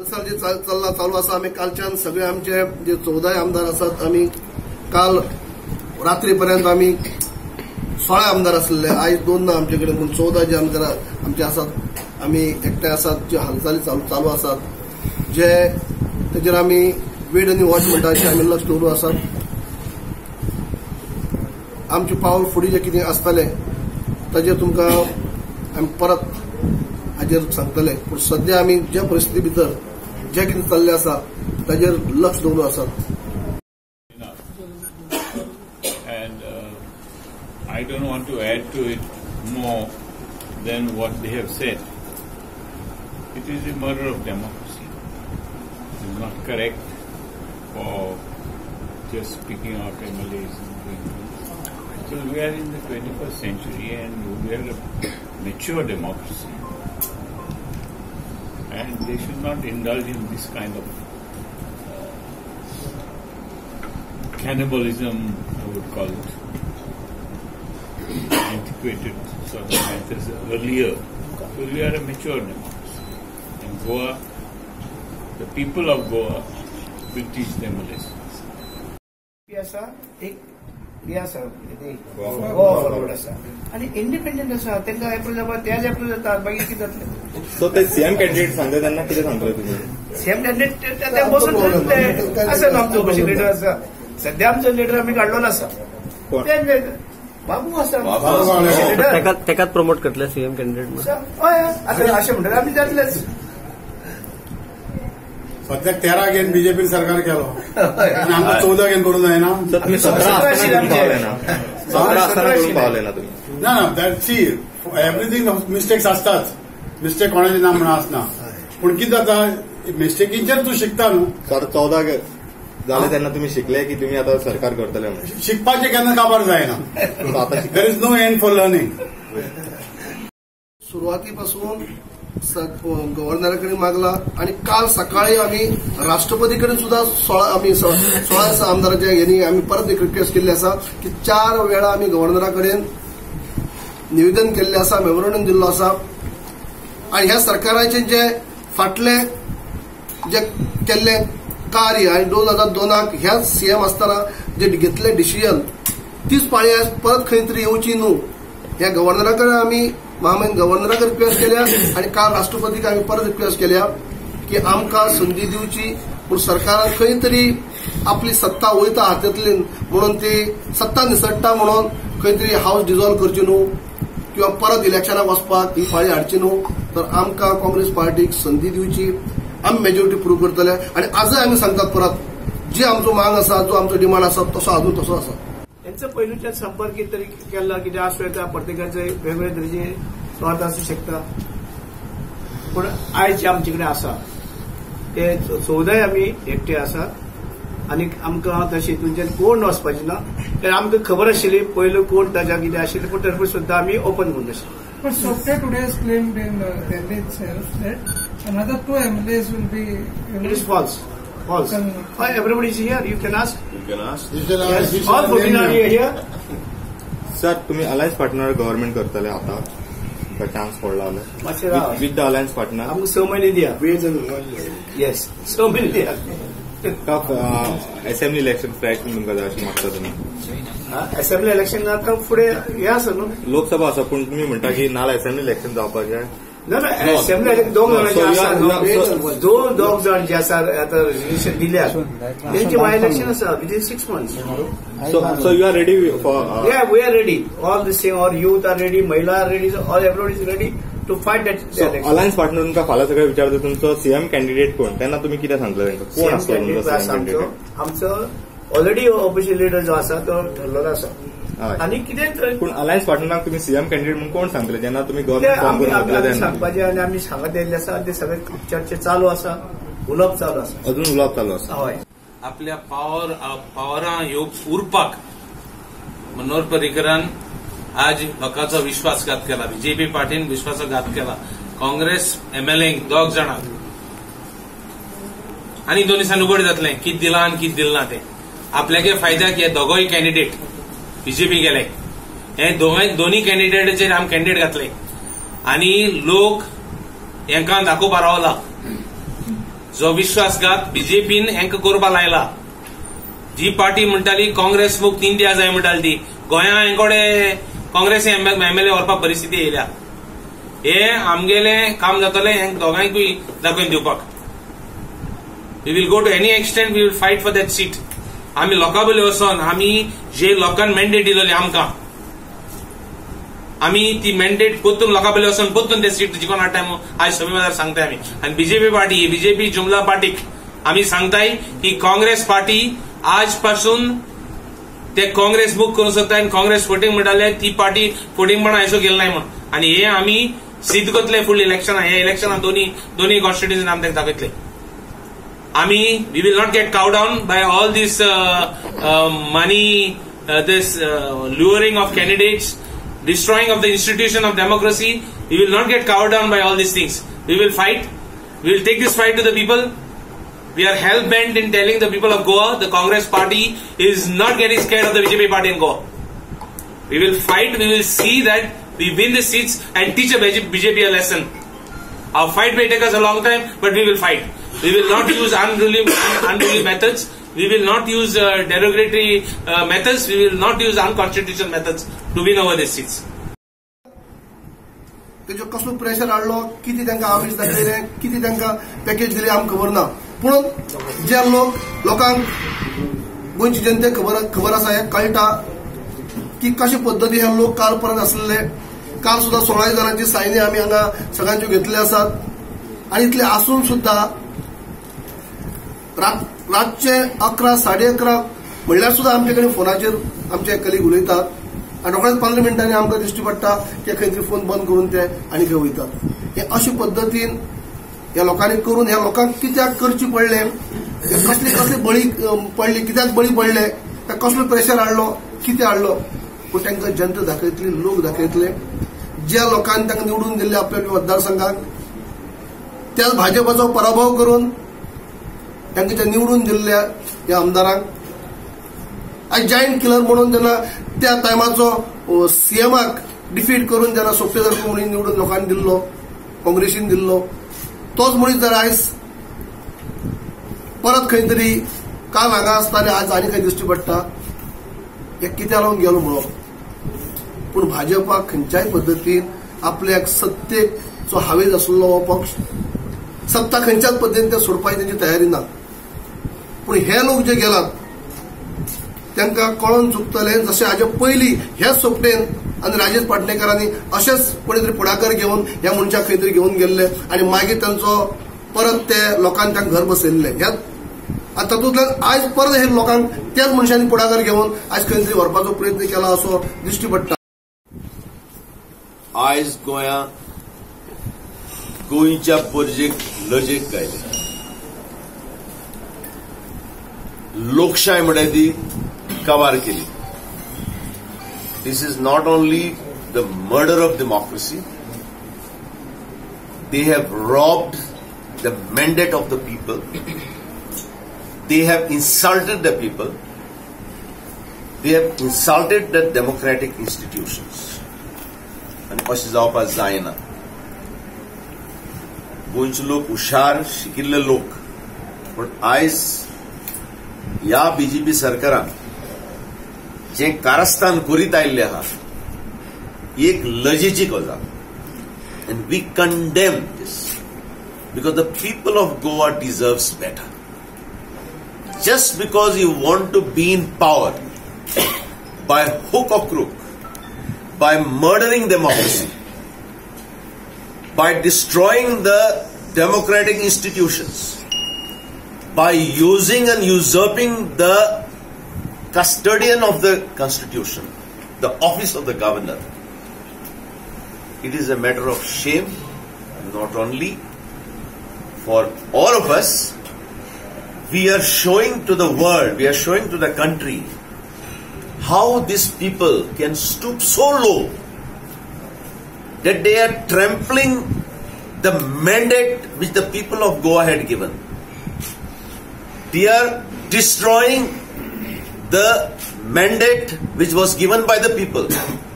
जे चालू आसा आमी कालच्यान सगळे आमचे जे 14 आमदार आसात आमी काल रात्री पर्यंत आमी 16 आमदार आसले आज 2 ना आमचे कडेन पूण 14 जे आमदार आमचे आसात आमी एकटे आसात जे हालचाली चालू आसात जे तेजेर आमी वेट आनी वॉच म्हणटा अशें आमी लक्ष दवरूं आसात आमचे पावल फुडें जे कितें आसतलें ताजेर तुमकां आमी परत हाजेर सांगतले पूण सध्या आमी ज्या परिस्थिती भितर जे कितें चल्लें आसा ताजेर लक्ष दवरूं आसात. And I don't want to add to it more than what they have said. It is a murder of democracy. It is not correct for just picking out MLAs and doing things. So we are in the 21st century and we are a mature democracy. And they should not indulge in this kind of cannibalism, I would call it, antiquated sort of methods earlier. So we are a mature democracy. And Goa, the people of Goa will teach them a lesson. आणि independent आसा तांकां approve जावपाक तेच approve जाता मागीर कितें जातलें. So ते सीएम कॅन्डिडेट सांगता तेन्ना कितें सांगतले तुमी? सीएम कॅन्डिडेट ते बसून आसा आमचो कशें लिडर आसा सध्या आमचो लिडर आमी काडलेलो आसा बाबू आसा तेकाच प्रमोट करतले सीएम कॅन्डिडेट. हय आतां अशें म्हणटल्यार आमी जातलेच. सध्याक 13 घेवन बीजेपी सरकार केलो आनी आमकां 14 घेवन करूं जायना. तुम्ही 17 आसतना करून पावले ना तुम्ही? ना दॅट सी एव्हरीथिंग मिस्टेक्स आसताच. मिस्टेक कोणाचें ना म्हणून आसना पूण कितें जाता मिस्टेकींचेर तूं शिकता न्हू. 14 जाले तेन्ना तुम्ही शिकले की तुम्ही आता सरकार करतले म्हणून? शिकपाचें केन्ना काबार जायना. There is no end for learning. सुरुवातीपासून गव्हर्नराकडे मागला आणि काल सकाळी आम्ही राष्ट्रपतीकडे सुद्धा 16 आमदारांच्या यांनी आम्ही परत एक रिक्वेस्ट केली असा की 4 वेळा आम्ही गव्हर्नराकडे निवेदन केल्ले आसा मेमोरंडम दिल्लो आसा आणि ह्या सरकाराचे जे फाटले जे केल्ले कार्य आणि 2002 ह्या सीएम असताना जे घेतले डिसिजन तीच पाळी परत खंय तरी येवची न्हू ह्या गव्हर्नराकडे आम्ही गव्हर्नराक रिक्वेस्ट केल्या आणि काल राष्ट्रपतीक आम्ही परत रिक्वेस्ट केल्या की आमकां संधी दिवची पूण सरकारान खंय तरी आपली सत्ता वयता हातांतल्यान म्हणून ती सत्ता निसटटा म्हणून खंय तरी हाऊस डिझॉल्व करची न्हू किंवा परत इलेक्शनाक वचपाक ही फाळी हाडची न्हू तर आमकां काँग्रेस पार्टीक संधी दिवची आमी मेजॉरिटी प्रूव करतले आणि आजय आमी सांगतात परत जी आमचो मांग आसा जो आमचो डिमांड आसा तसो अजून तसो आसा. त्यांचं पहिल्याच्या संपर्क तरी केला कितें आसूं येता प्रत्येकाचे वेगवेगळे तरेचे स्वार्थ आसूं शकता पूण आयज जे आमचे कडेन आसा ते 14 आमी एकटे आसात आनी आमकां तशें हितूंच्यान कोण वचपाचें ना तर आमकां खबर आशिल्ली पयलो कोण ताच्या कितें आशिल्लें पूण तरी सुद्दां आमी ओपन करून नाशिल्ले. But Sopte today has claimed in Delhi itself that another 2 MLAs will be. It is false. False. Why everybody is here? You can ask. You can ask. Yes, all 14 are here. Sir तुम्ही alliance partner government करतले आता chance पडला with the alliance partner? आमकां 6 म्हयने दिया. Yes 6 म्हयने दिया. Assembly election फ्रॅक्ट तुमकां जाय अशें मागता तुमी? असेंब्ली इलेक्शन आतां फुडें हें आसा न्हू लोकसभा आसा पूण तुमी म्हणटा की नाल्यार असेंब्ली इलेक्शन जावपाक जाय. ना असेंब्ली इलेक्शन 2 जाणांचे आसा. 2 जाण जे आसा आतां रेजिस्ट्रेशन दिल्या तेंचे बाय इलेक्शन आसा within 6 months. So you are ready for? Yeah, we are ready. All the same, our youth are ready, Mahila are ready, all everybody is ready to fight that election. Alliance partner तुमकां फाल्यां सगळें विचारता तुमचो CM candidate कोण तेन्ना तुमी कितें सांगतले तांकां? कोण आसतलो तुमचो सीएम कॅन्डिडेट? आमचो ऑलरेडी ऑपोजिशन लिडर जो आसा तो ठरलेलो आसा आणि कितें पूण अलायन्स पार्टनराक तुमी सीएम कॅन्डिडेट म्हणून कोण सांगतले जेन्ना तुमी गव्हर्नमेंट फॉर्म करून घेतले तेन्ना? सांगपाचें आनी आमी सांगत येयल्ले आसा ते सगळे चर्चे चालू आसा उलोवप चालू आसा अजून उलोवप चालू आसा. हय आपल्या पावरां येवंक उरपाक मनोहर पर्रीकरान आज लोकांचो विश्वासघात केला. बीजेपी पार्टीन विश्वासघात केला. काँग्रेस एमएलएंक 2 जाणांक आनी 2 दिसांनी उघड जातलें कितें दिलां आनी कितें दिलें ना तें. आपल्यागे फायद्याक हे दोगोय कॅन्डिडेट बीजेपी गेले हे दोन्ही कॅन्डिडेटाचेर आमी कॅन्डिडेट घातले आणि लोक हांकां दाखोवपा रावला जो विश्वासघात बीजेपीन हांकां करपा लायला. जी पार्टी म्हणटाली काँग्रेस मुक्त इंडिया जाय म्हणटाली ती गोंया हेंकोडे काँग्रेसी एमएलए व्हरपाक परिस्थिती येयल्या. हे आमगेले काम जातले हेंक दोगांयकूय दाखोवन दिवपाक. We will go to any extent, we will fight for that seat. आमी लोकां बली वचोन आमी जे लोकांन मॅन्डेट दिलोली आमकां, आमी ती मॅन्डेट पोत्तून लोकां बली वचोन पोत्तून ते सीट जिखोन हाडटाय आज सभेमादार सांगताय आमी. आनी बीजेपी पार्टी, बीजेपी जुमला पार्टीक आमी सांगताय की काँग्रेस पार्टी आजपासून ते काँग्रेस मुक्त करूंक सोदताय आनी काँग्रेस फोटींग म्हणटाले ती पार्टी फोटींगपणा हेचो गेलो नाय म्हण. आनी हे आमी सिद्ध करतले फुडल्या इलेक्शनां. हे इलेक्शनां दोन्ही कॉन्स्टिट्युएन्सीन आमी तांकां दाखयतले. आमी we will not get cowed down by all this money, this luring of candidates, destroying of the institution of democracy. We will not get cowed down by all these things. We will fight. We will take this fight to the people. We are hell bent in telling the people of Goa the Congress party is not getting scared of the BJP party in Goa. We will fight. We will see that we win the seats and teach a BJP a lesson. Our fight may take us a long time, but we will fight. We will not use unruly methods. We will not use derogatory methods. We will not use unconstitutional methods to win over these seats. तेजो कसलो pressure हाडलो, किती तांकां आमिष दाखयले, किती तांकां package दिली आमकां खबर ना. पूण जे लोकांक गोंयची जनतेक खबर आसा, हे कळटा की कशे पद्दती हे लोक काल परत आसलेले. काल सुद्धा 16 जाणांची सायनी आमी हांगा सगळ्यांच्यो घेतले आसात. आनी इतले आसून सुद्धा रातचे 11, 11:30 म्हणल्यार सुद्धा आमचे कडेन फोनाचेर आमचे कलीग उलयतात आनी रोखडेच 15 मिनटांनी आमकां दिश्टी पडटा की खंय तरी फोन बंद करून ते आनी खंय वयतात. हे अशे पद्दतीन ह्या लोकांनी करून ह्या लोकांक कित्याक करचे पडले, कसले बळी पडली, कित्याक बळी पडले, कसलो प्रेशर हाडलो, कितें हाडलो. पूण तांकां जनता दाखयतली, लोक दाखयतले. ज्या लोकांनी तांकां निवडून दिल्ले आपल्या मतदारसंघात, त्याच भाजपाचो पराभव करून तांकां निवडून दिल्ल्या ह्या आमदारांक आज जायंट किलर म्हणून जेन्ना त्या टायमाचो सीएमाक डिफीट करून जेन्ना सोपटेदार मनीस निवडून लोकांनी दिल्लो, काँग्रेसीन दिल्लो, तोच मनीस जर आयज परत खंय तरी काल हांगा आसताले आज आनी खंय दिश्टी पडटा, हे कित्याक लागून गेलो म्हणून. पूण भाजपाक खंयच्याय पद्दतीन आपल्याक सत्तेचो हावेज आसलो हो पक्ष सत्ता खंयच्याच पद्दतीन ते सोडपाची तेंची तयारी ना. पूण हे लोक जे गेलात तांकां कळोन चुकतले. जशें हाजे पयलीं हेच सोपटेन आनी राजेश पाटणेकरांनी अशेंच कोणी तरी फुडाकार घेवन ह्या मनशाक खंय तरी घेवन गेल्ले आनी मागीर तांचो परत ते लोकांनी तांकां घर बसयल्ले. आनी तातूंतल्यान आयज परत हे लोकांक त्याच मनशांनी फुडाकार घेवन आयज खंय तरी व्हरपाचो प्रयत्न केला असो दिश्टी पडटा. आयज गोंयच्या पर्जेक लजेक कायले लोकशाय म्हणटा ती काबार केली. This is not only the murder of democracy, they have robbed the mandate of the people, they have insulted the people, they have insulted the democratic institutions. And अशें जावपाक जायना. गोंयचे लोक हुशार शिकिल्ले लोक, पण आयज ह्या बीजेपी सरकारान जे कारस्थान करीत आयिल्ले आहा एक लजेची गजाल. And we condemn this because the people of Goa deserves better. Just because you want to be in power by hook or crook, by murdering democracy, by destroying the democratic institutions, by using and usurping the custodian of the constitution, the office of the governor. It is a matter of shame, not only for all of us. We are showing to the world, we are showing to the country how these people can stoop so low that they are trampling the mandate which the people of Goa had given. They are destroying the mandate which was given by the people.